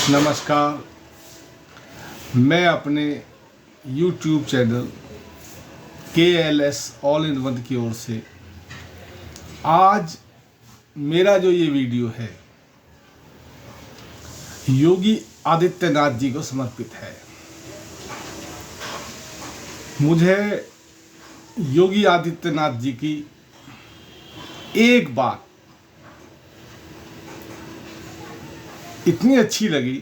नमस्कार। मैं अपने YouTube channel KLS all in one की ओर से आज मेरा जो ये वीडियो है योगी आदित्यनाथ जी को समर्पित है। मुझे योगी आदित्यनाथ जी की एक बात इतनी अच्छी लगी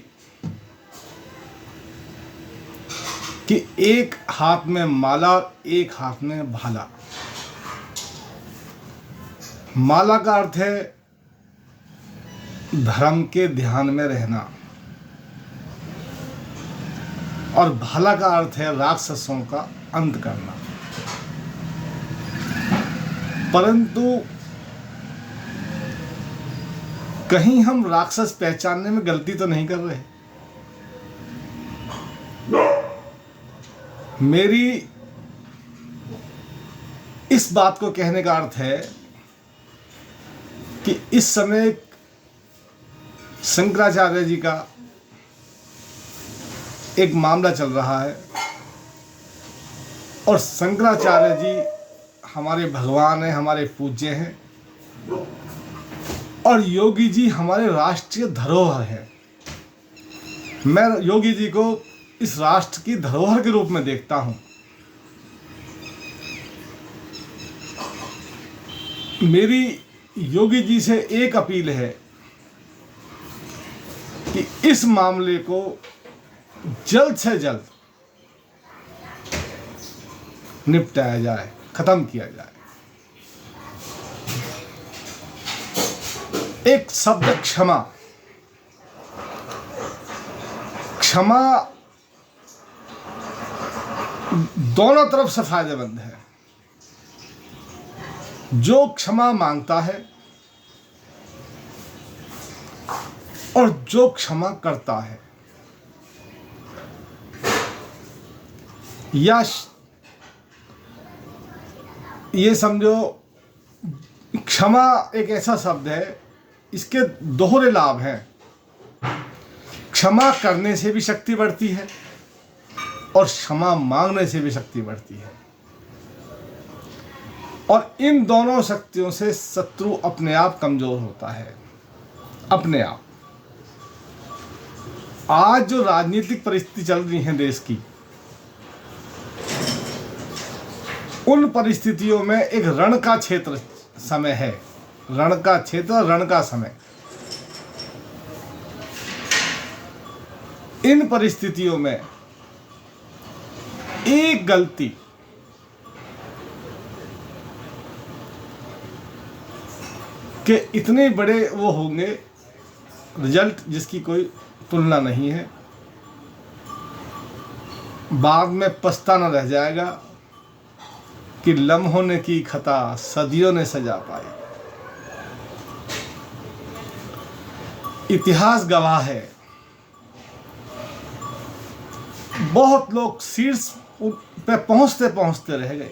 कि एक हाथ में माला, एक हाथ में भाला। माला का अर्थ है धर्म के ध्यान में रहना और भाला का अर्थ है राक्षसों का अंत करना। परंतु कहीं हम राक्षस पहचानने में गलती तो नहीं कर रहे। मेरी इस बात को कहने का अर्थ है कि इस समय शंकराचार्य जी का एक मामला चल रहा है और शंकराचार्य जी हमारे भगवान हैं, हमारे पूज्य हैं और योगी जी हमारे राष्ट्रीय धरोहर है। मैं योगी जी को इस राष्ट्र की धरोहर के रूप में देखता हूं। मेरी योगी जी से एक अपील है कि इस मामले को जल्द से जल्द निपटाया जाए, खत्म किया जाए। एक शब्द क्षमा। क्षमा दोनों तरफ से फायदेमंद है। जो क्षमा मांगता है और जो क्षमा करता है, या ये समझो क्षमा एक ऐसा शब्द है, इसके दोहरे लाभ हैं। क्षमा करने से भी शक्ति बढ़ती है और क्षमा मांगने से भी शक्ति बढ़ती है और इन दोनों शक्तियों से शत्रु अपने आप कमजोर होता है, अपने आप। आज जो राजनीतिक परिस्थिति चल रही है देश की, उन परिस्थितियों में एक रण का क्षेत्र समय है। रण का क्षेत्र, रण का समय। इन परिस्थितियों में एक गलती के इतने बड़े वो होंगे रिजल्ट जिसकी कोई तुलना नहीं है। बाद में पछताना रह जाएगा कि लम्हों ने की खता सदियों ने सजा पाई। इतिहास गवाह है, बहुत लोग शीर्ष पे पहुंचते पहुंचते रह गए,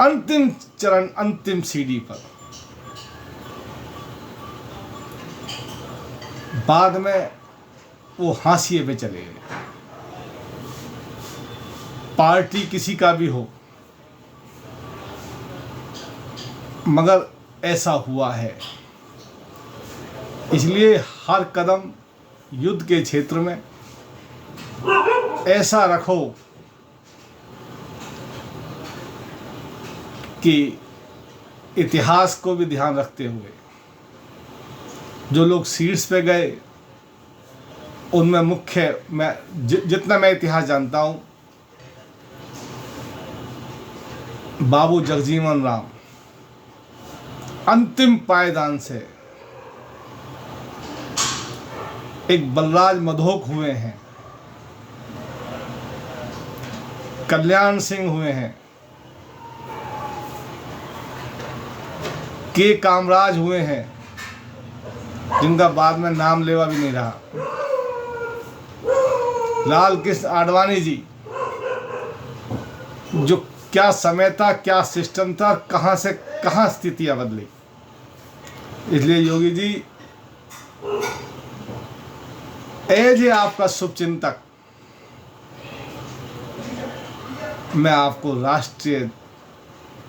अंतिम चरण, अंतिम सीढ़ी पर। बाद में वो हाशिए पे चले गए। पार्टी किसी का भी हो, मगर ऐसा हुआ है। इसलिए हर कदम युद्ध के क्षेत्र में ऐसा रखो कि इतिहास को भी ध्यान रखते हुए जो लोग शीर्ष पे गए उनमें मुख्य, मैं जितना मैं इतिहास जानता हूं, बाबू जगजीवन राम अंतिम पायदान से, एक बलराज मधोक हुए हैं, कल्याण सिंह हुए हैं, के कामराज हुए हैं, जिनका बाद में नाम लेवा भी नहीं रहा, लाल कृष्ण आडवाणी जी, जो क्या समय था, क्या सिस्टम था, कहां से कहां स्थितियां बदली। इसलिए योगी जी एज ए आपका शुभचिंतक मैं आपको राष्ट्रीय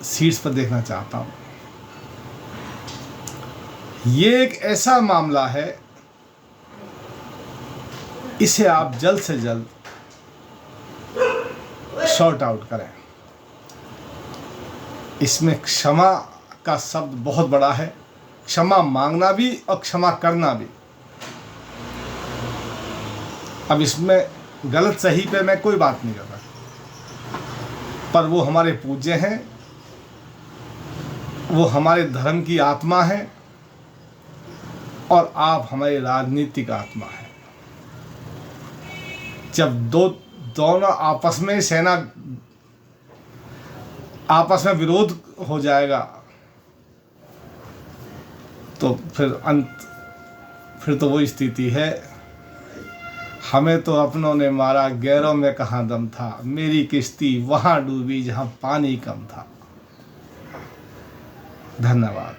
सीट्स पर देखना चाहता हूं। ये एक ऐसा मामला है, इसे आप जल्द से जल्द शॉर्ट आउट करें। इसमें क्षमा का शब्द बहुत बड़ा है, क्षमा मांगना भी और क्षमा करना भी। अब इसमें गलत सही पे मैं कोई बात नहीं कर रहा, पर वो हमारे पूज्य हैं, वो हमारे धर्म की आत्मा है और आप हमारी राजनीतिक आत्मा है। जब दोनों आपस में सेना आपस में विरोध हो जाएगा तो फिर तो वो स्थिति है, हमें तो अपनों ने मारा, गैरों में कहाँ दम था, मेरी किश्ती वहाँ डूबी जहाँ पानी कम था। धन्यवाद।